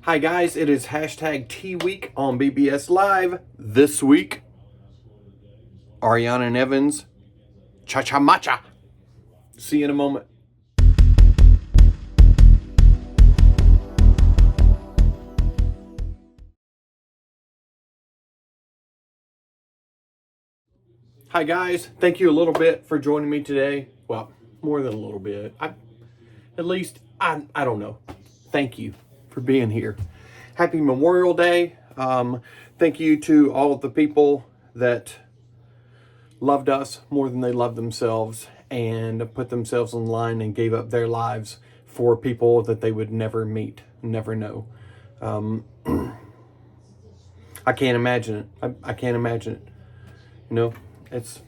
Hi guys, it is hashtag Tea Week on BBS Live. This week, Ariana and Evans, Cha-Cha Matcha. See you in a moment. Hi guys, thank you a little bit for joining me today. Well, more than a little bit. I don't know. Thank you for being here. Happy Memorial Day. Thank you to all of the people that loved us more than they loved themselves and put themselves in line and gave up their lives for people that they would never meet, never know. I can't imagine it. I can't imagine it. You know, it's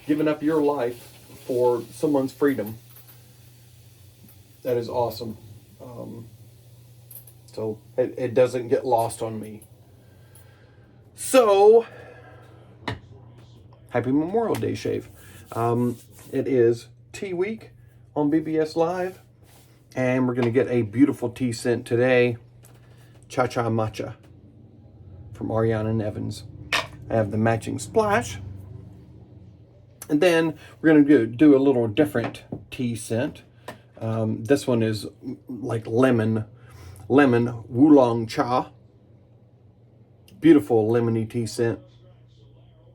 giving up your life for someone's freedom. That is awesome. So it doesn't get lost on me. So, happy Memorial Day, Shave. It is Tea Week on BBS Live, and we're going to get a beautiful tea scent today, Cha-Cha Matcha from Ariana and Evans. I have the matching splash, and then we're going to do a little different tea scent. This one is like lemon oolong cha. Beautiful lemony tea scent.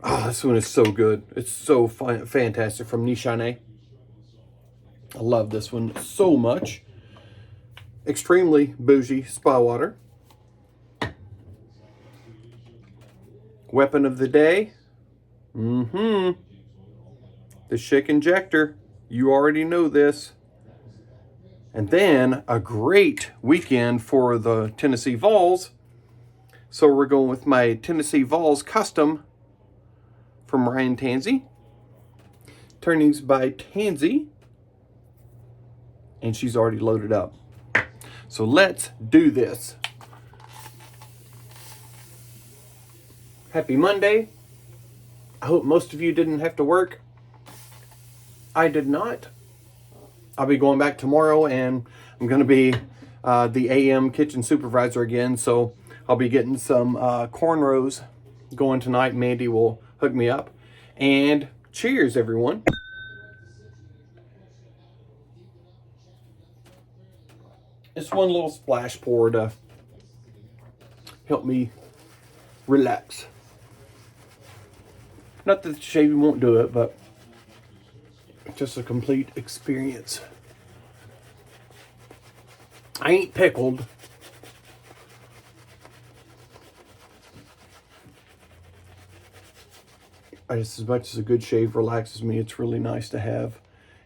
Oh, this one is so good. It's so fantastic from Nishane. I love this one so much. Extremely bougie spa water. Weapon of the day. The Shake Injector. You already know this. And then a great weekend for the Tennessee Vols. So we're going with my Tennessee Vols Custom from Ryan Tansey. Turnings by Tansey. And she's already loaded up. So let's do this. Happy Monday. I hope most of you didn't have to work. I did not. I'll be going back tomorrow, and I'm going to be the AM kitchen supervisor again. So I'll be getting some cornrows going tonight. Mandy will hook me up. And cheers, everyone. Just one little splash pour to help me relax. Not that the shaving won't do it, but just a complete experience. I ain't pickled. As much as a good shave relaxes me, it's really nice to have,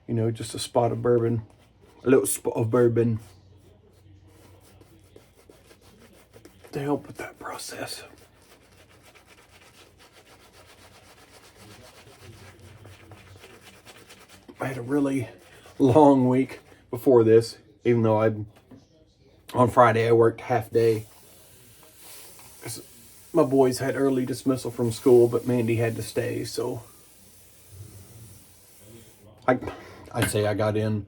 you know, just a spot of bourbon, a little spot of bourbon to help with that process. I had a really long week before this, even though on Friday I worked half day. My boys had early dismissal from school, but Mandy had to stay, so I'd say I got in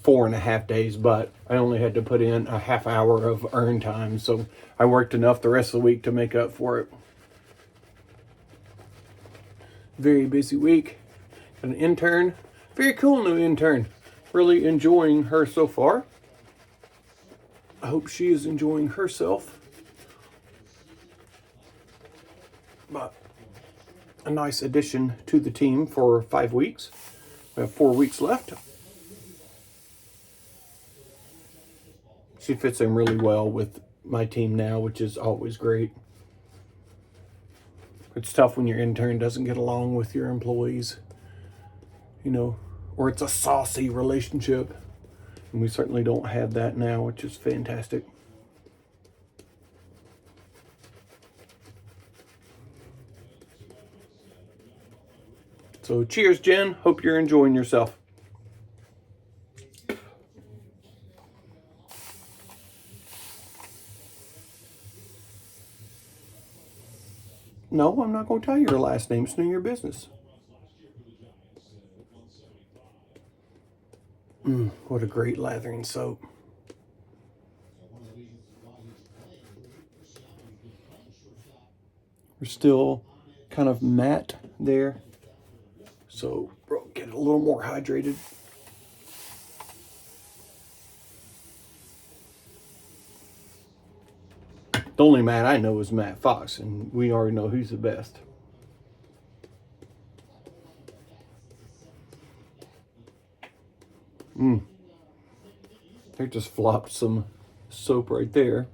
4.5 days, but I only had to put in a half hour of earn time, so I worked enough the rest of the week to make up for it. Very busy week. An intern, very cool new intern. Really enjoying her so far. I hope she is enjoying herself. But a nice addition to the team for 5 weeks. We have 4 weeks left. She fits in really well with my team now, which is always great. It's tough when your intern doesn't get along with your employees, you know, or it's a saucy relationship. And we certainly don't have that now, which is fantastic. So cheers, Jen. Hope you're enjoying yourself. No, I'm not going to tell you your last name. It's none of your business. What a great lathering soap. They're still kind of matte there. So we'll get a little more hydrated. The only Matt I know is Matt Fox, and we already know who's the best. They just flopped some soap right there.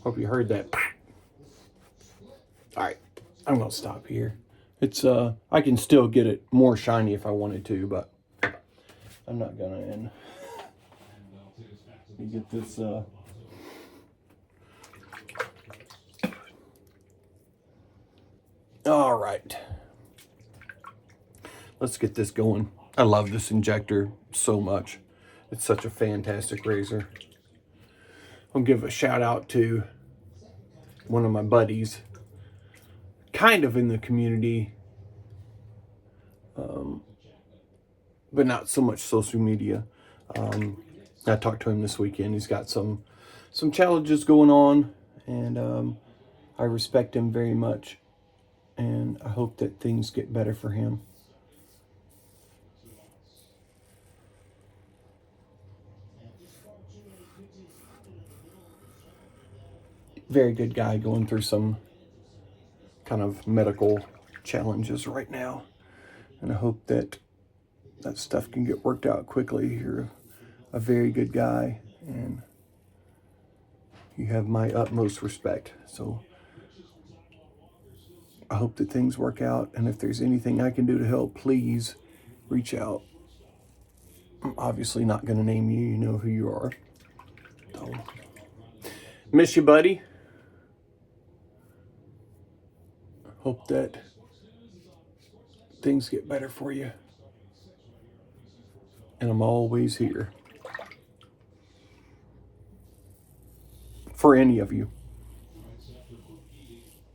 Hope you heard that. All right, I'm gonna stop here. It's I can still get it more shiny if I wanted to, but I'm not gonna. And you get this. All right, let's get this going. I love this injector so much. It's such a fantastic razor. I'll give a shout out to one of my buddies, kind of in the community, but not so much social media. I talked to him this weekend. He's got some challenges going on, and I respect him very much, and I hope that things get better for him. Very good guy, going through some kind of medical challenges right now, and I hope that stuff can get worked out quickly. You're a very good guy, and you have my utmost respect. So I hope that things work out, and if there's anything I can do to help, please reach out. I'm obviously not going to name you. You know who you are. So, miss you, buddy. Hope that things get better for you. And I'm always here for any of you.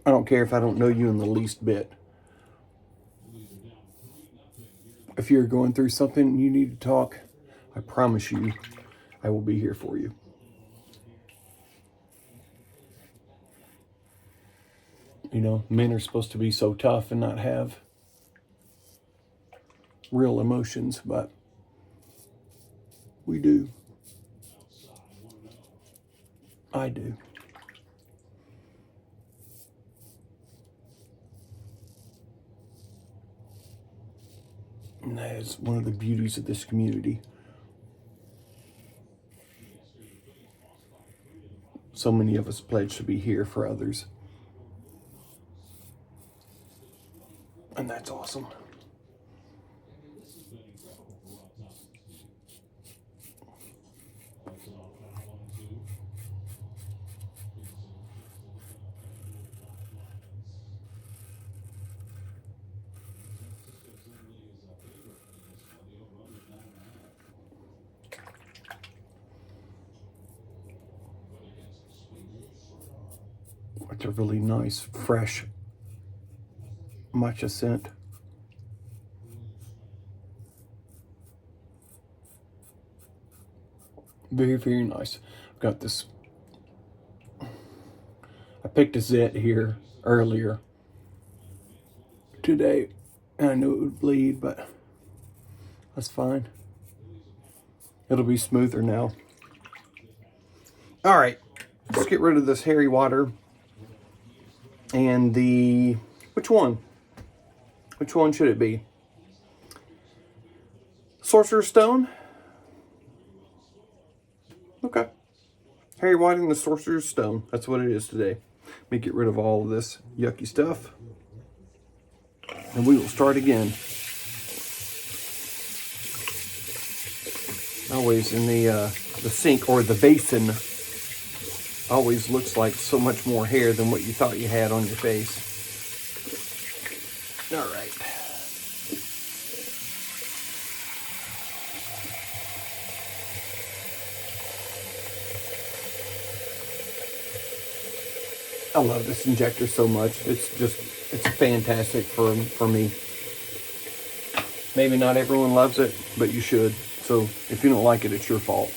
I don't care if I don't know you in the least bit. If you're going through something and you need to talk, I promise you, I will be here for you. You know, men are supposed to be so tough and not have real emotions, but we do. I do. And that is one of the beauties of this community. So many of us pledge to be here for others. And that's awesome. It's a really nice, fresh matcha scent. Very, very nice. I've got this. I picked a Zet here earlier today, and I knew it would bleed, but that's fine. It'll be smoother now. All right, let's get rid of this hairy water. And which one? Which one should it be? Sorcerer's Stone? Okay. Harry White and the Sorcerer's Stone. That's what it is today. Let me get rid of all of this yucky stuff. And we will start again. Always in the sink or the basin always looks like so much more hair than what you thought you had on your face. All right. I love this injector so much. It's fantastic for me. Maybe not everyone loves it, but you should. So if you don't like it, it's your fault.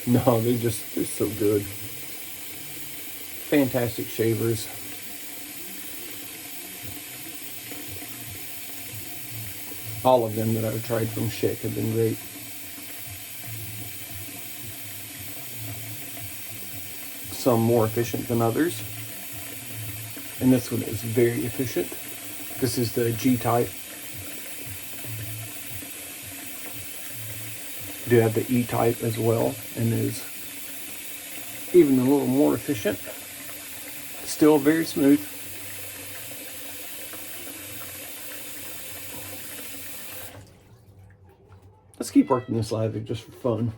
No, they're so good. fantastic shavers. All of them that I've tried from Schick have been great. Some more efficient than others. And this one is very efficient. This is the G type. Do have the E type as well, and is even a little more efficient. Still very smooth. Let's keep working this lather just for fun.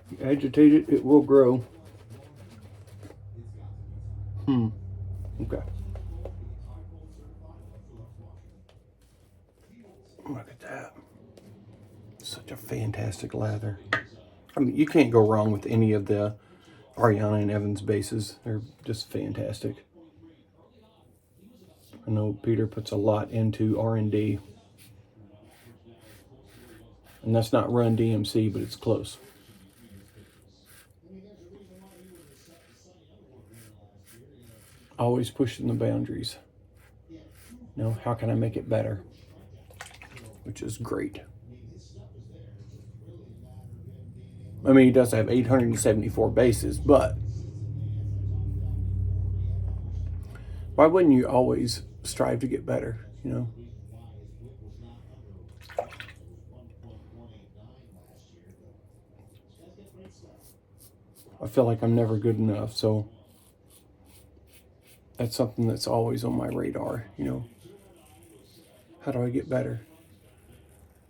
You agitate it, it will grow. Okay. Look at that. Such a fantastic lather. I mean, you can't go wrong with any of the Ariana and Evans bases. They're just fantastic. I know Peter puts a lot into R&D. And that's not Run DMC, but it's close. Always pushing the boundaries. You know, how can I make it better? Which is great. I mean, he does have 874 bases, but why wouldn't you always strive to get better, you know? I feel like I'm never good enough, so that's something that's always on my radar, you know. How do I get better?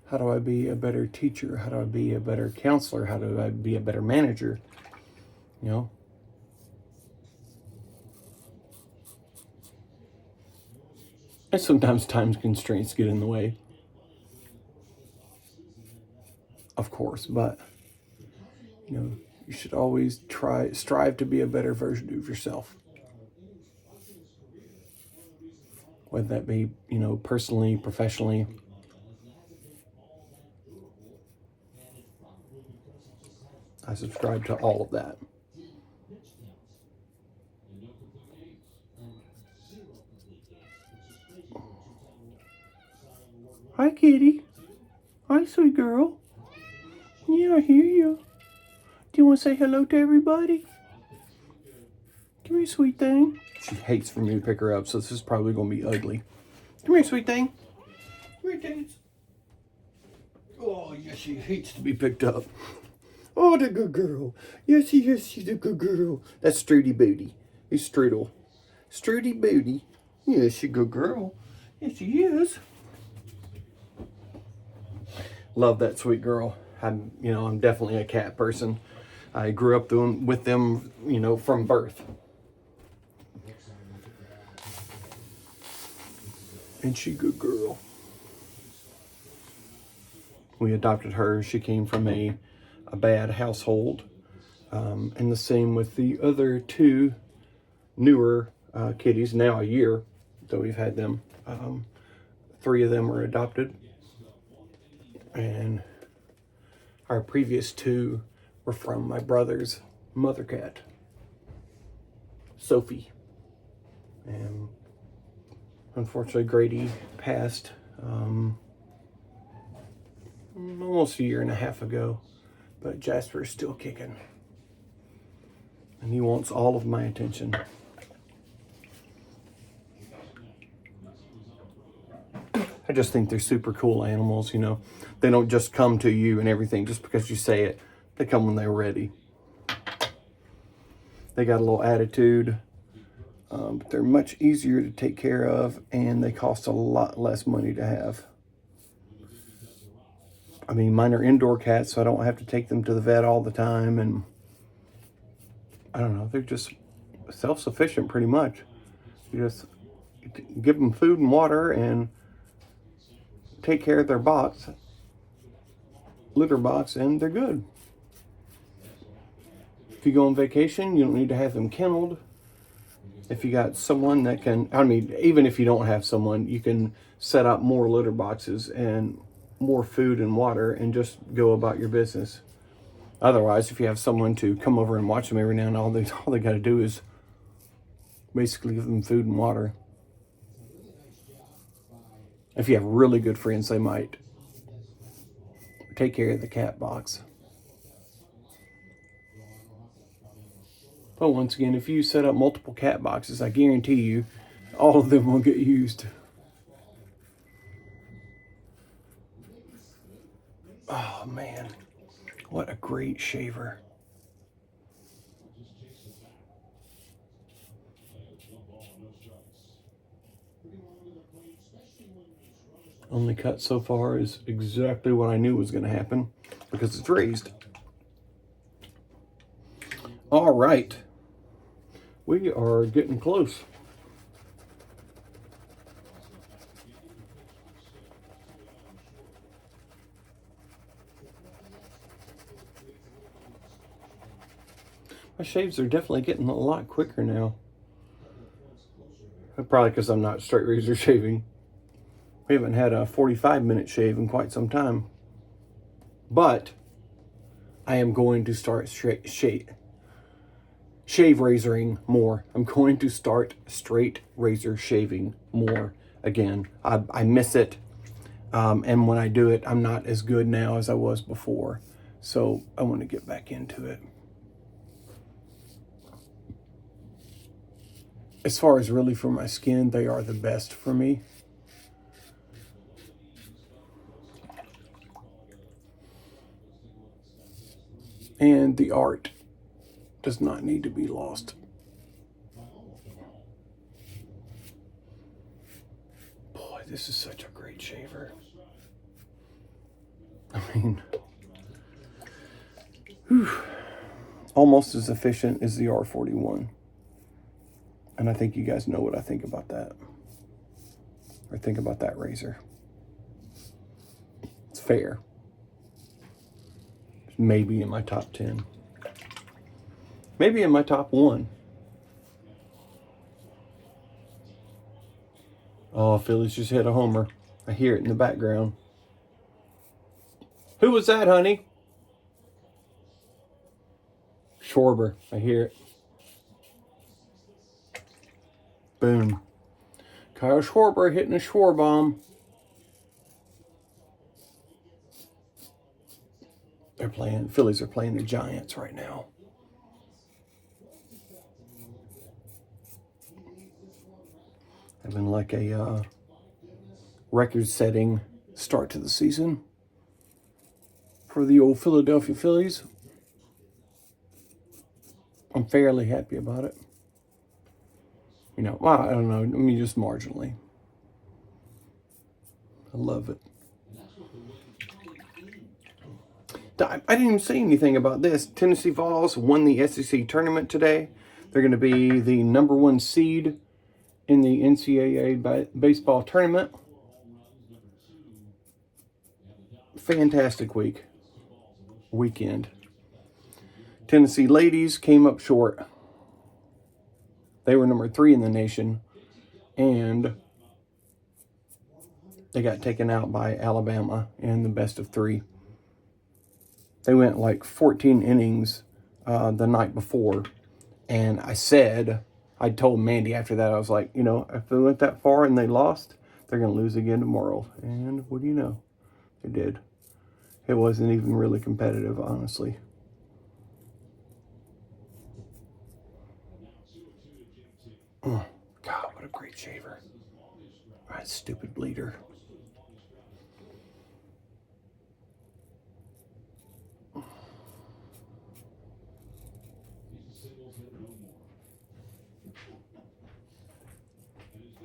How do I be a better teacher? How do I be a better counselor? How do I be a better manager? You know? And sometimes time constraints get in the way. Of course, but, you know, you should always strive to be a better version of yourself. Whether that be, you know, personally, professionally. I subscribe to all of that. Hi, kitty. Hi, sweet girl. Yeah, I hear you. Do you want to say hello to everybody? Come here, sweet thing. She hates for me to pick her up, so this is probably going to be ugly. Come here, sweet thing. Come here, James. Oh, yes, she hates to be picked up. Oh, the good girl. Yes, she's a good girl. That's Strudy Booty. He's Strudel. Strudy Booty. Yes, she's a good girl. Yes, she is. Love that sweet girl. I'm definitely a cat person. I grew up with them, you know, from birth. And she a good girl. We adopted her. She came from a bad household. And the same with the other two newer kitties, now a year that we've had them. 3 of them were adopted. And our previous 2 were from my brother's mother cat, Sophie. And unfortunately, Grady passed almost a year and a half ago. But Jasper is still kicking. And he wants all of my attention. I just think they're super cool animals, you know. They don't just come to you and everything just because you say it. They come when they're ready. They got a little attitude. But they're much easier to take care of, and they cost a lot less money to have. I mean, mine are indoor cats, so I don't have to take them to the vet all the time, and I don't know, they're just self-sufficient pretty much. You just give them food and water and take care of their litter box, and they're good. If you go on vacation, you don't need to have them kenneled. If you got someone that can, I mean, even if you don't have someone, you can set up more litter boxes and more food and water and just go about your business. Otherwise, if you have someone to come over and watch them every now and then, all they got to do is basically give them food and water. If you have really good friends, they might take care of the cat box. But once again, if you set up multiple cat boxes, I guarantee you, all of them will get used. Oh man, what a great shaver. Only cut so far is exactly what I knew was going to happen because it's raised. All right, we are getting close. My shaves are definitely getting a lot quicker now. Probably because I'm not straight razor shaving. We haven't had a 45-minute shave in quite some time. But I am going to start shave razoring more. I'm going to start straight razor shaving more again. I miss it. And when I do it, I'm not as good now as I was before. So I want to get back into it. As far as really for my skin, they are the best for me. And the art does not need to be lost. Boy, this is such a great shaver. I mean, whew, almost as efficient as the R41. And I think you guys know what I think about that. Or think about that razor. It's fair. Maybe in my top 10. Maybe in my top 1. Oh, Phillies just hit a homer. I hear it in the background. Who was that, honey? Schwarber. I hear it. Boom. Kyle Schwarber hitting a Schwarbomb. Phillies are playing the Giants right now. Having like a record-setting start to the season for the old Philadelphia Phillies. I'm fairly happy about it. You know, well, I don't know. I mean, just marginally. I love it. I didn't even say anything about this. Tennessee Vols won the SEC tournament today. They're going to be the #1 seed in the NCAA baseball tournament. Fantastic weekend. Tennessee ladies came up short. They were #3 in the nation, and they got taken out by Alabama in the best of 3. They went like 14 innings the night before, and I told Mandy after that, I was like, you know, if they went that far and they lost, they're going to lose again tomorrow. And what do you know? They did. It wasn't even really competitive, honestly. God, what a great shaver. All right, stupid bleeder.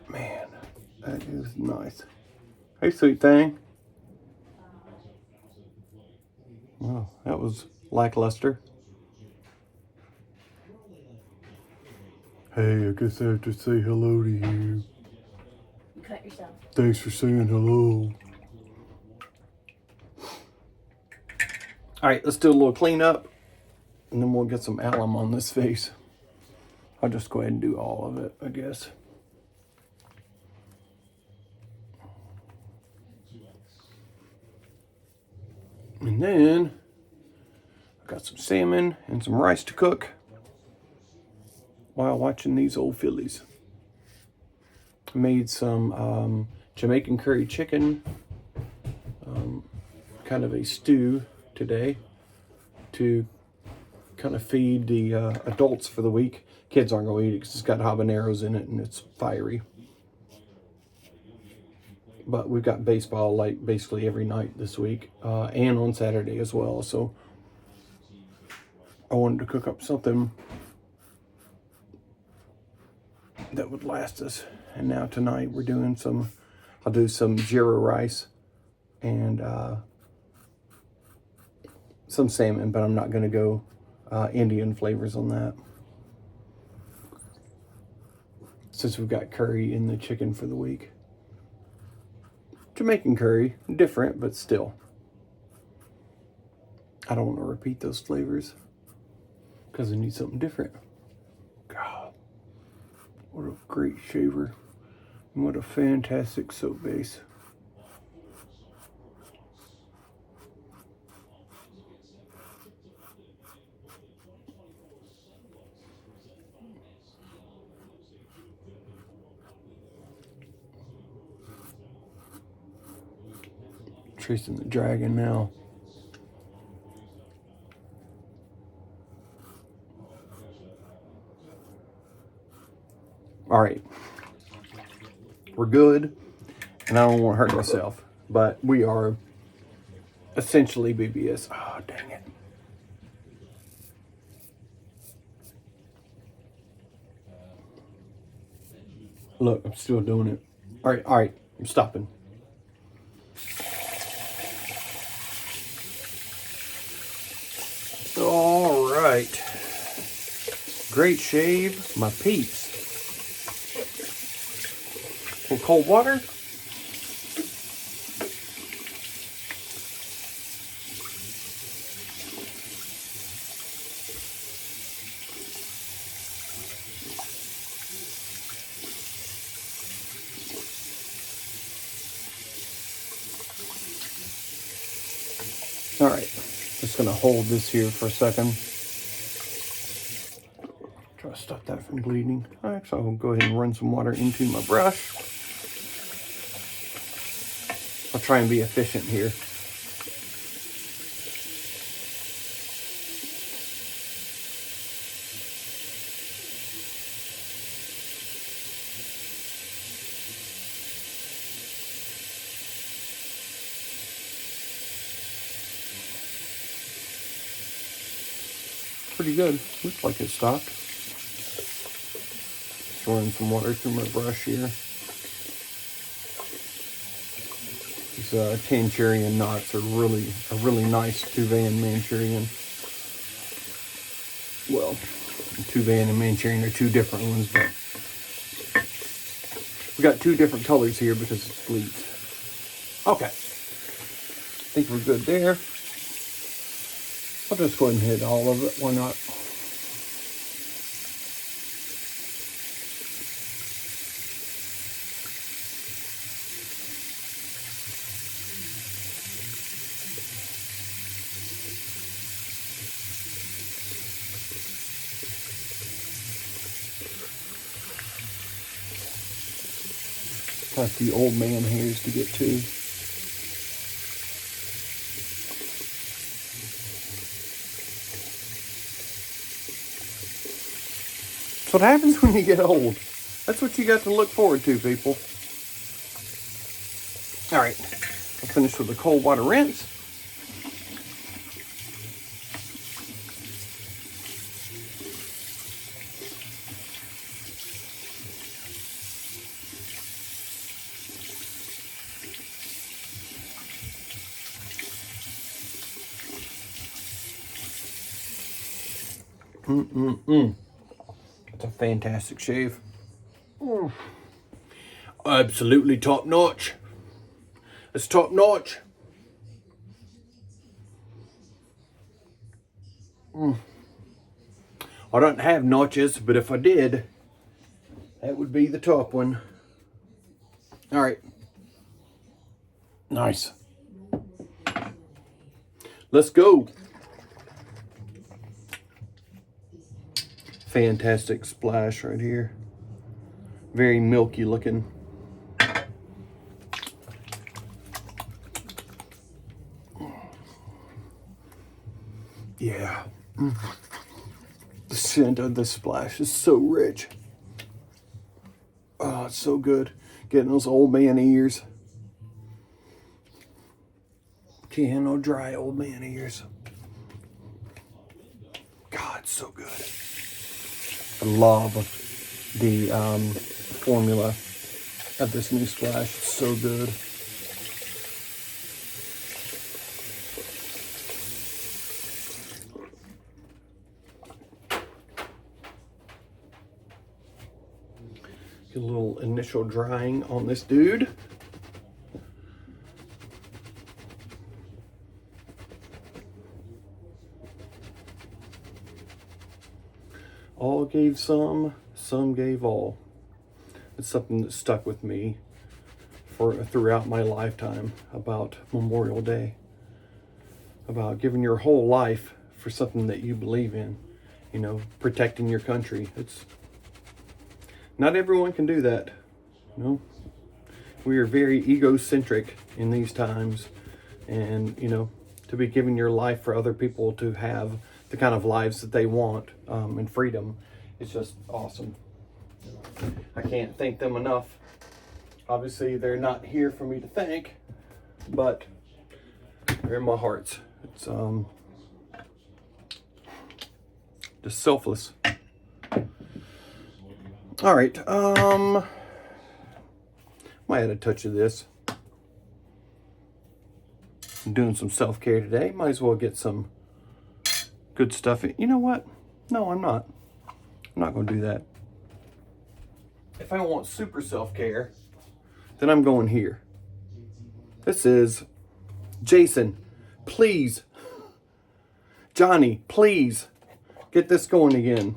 Man, that is nice. Hey, sweet thing. Well, that was lackluster. Hey, I guess I have to say hello to you. You cut yourself. Thanks for saying hello. All right, let's do a little cleanup, and then we'll get some alum on this face. I'll just go ahead and do all of it, I guess. And then I got some salmon and some rice to cook while watching these old fillies. I made some Jamaican curry chicken, kind of a stew today to kind of feed the adults for the week. Kids aren't going to eat it because it's got habaneros in it and it's fiery. But we've got baseball like basically every night this week, and on Saturday as well. So I wanted to cook up something that would last us. And now tonight we're doing I'll do some jeera rice and some salmon, but I'm not going to go Indian flavors on that, since we've got curry in the chicken for the week. Jamaican curry, different, but still. I don't want to repeat those flavors because I need something different. God, what a great shaver. And what a fantastic soap base. Tracing the dragon now. All right, we're good, and I don't want to hurt myself, but we are essentially BBS. Oh, dang it. Look, I'm still doing it. All right, I'm stopping. All right. Great shave, my peeps. With cold water. All right, just gonna hold this here for a second. Try to stop that from bleeding. Actually, I'll go ahead and run some water into my brush. I'll try and be efficient here. Pretty good. Looks like it stopped. Just running some water through my brush here. These Tanchurian knots are a really nice Tuvan Manchurian. Well, Tuvan and Manchurian are two different ones, but we got two different colors here because it's bleached. Okay, I think we're good there. I'll just go ahead and hit all of it. Why not? Got the old man hairs to get to. That's what happens when you get old. That's what you got to look forward to, people. All right, I'll finish with a cold water rinse. It's a fantastic shave. Absolutely top notch. It's top notch. I don't have notches, but if I did, that would be the top one. All right. Nice. Let's go. Fantastic splash right here. Very milky looking. Yeah. The scent of the splash is so rich. Oh, it's so good. Getting those old man ears. Can't have no dry old man ears. God, it's so good. I love the formula of this new splash. It's so good. Get a little initial drying on this dude. All gave some gave all. It's something that stuck with me throughout my lifetime about Memorial Day. About giving your whole life for something that you believe in. You know, protecting your country. Not everyone can do that. You know, we are very egocentric in these times, and you know, to be giving your life for other people to have the kind of lives that they want and freedom, it's just awesome. I can't thank them enough. Obviously, they're not here for me to thank, but they're in my hearts. It's just selfless. All right, might add a touch of this. I'm doing some self-care today. Might as well get some good stuff. You know what? No, I'm not. I'm not going to do that. If I want super self-care, then I'm going here. This is Jason. Please. Johnny, please. Get this going again.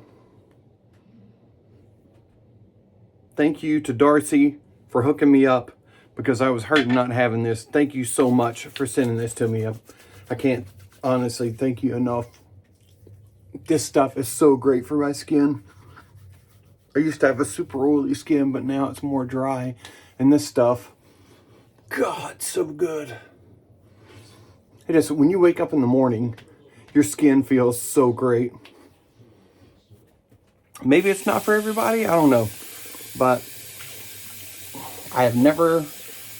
Thank you to Darcy for hooking me up because I was hurting not having this. Thank you so much for sending this to me. I can't honestly thank you enough. This stuff is so great for my skin. I used to have a super oily skin, but now it's more dry. And this stuff, God, so good. It is, when you wake up in the morning, your skin feels so great. Maybe it's not for everybody, I don't know. But I have never,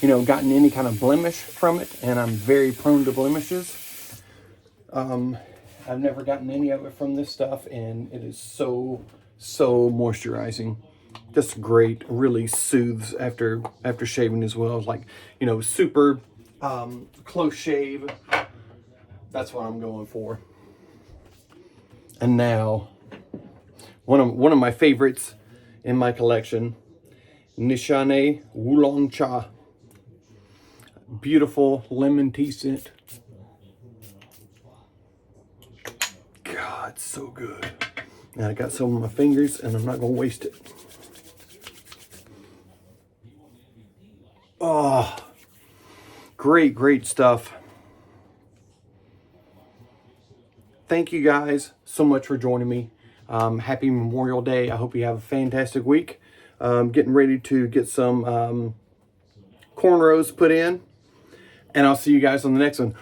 gotten any kind of blemish from it, and I'm very prone to blemishes. I've never gotten any of it from this stuff, and it is so moisturizing. Just great. Really soothes after shaving as well. Like, super close shave. That's what I'm going for. And now, one of my favorites in my collection, Nishane Oolong Cha. Beautiful lemon tea scent. God, so good. And I got some on my fingers, and I'm not going to waste it. Oh, great stuff. Thank you guys so much for joining me. Happy Memorial Day. I hope you have a fantastic week. Getting ready to get some cornrows put in. And I'll see you guys on the next one.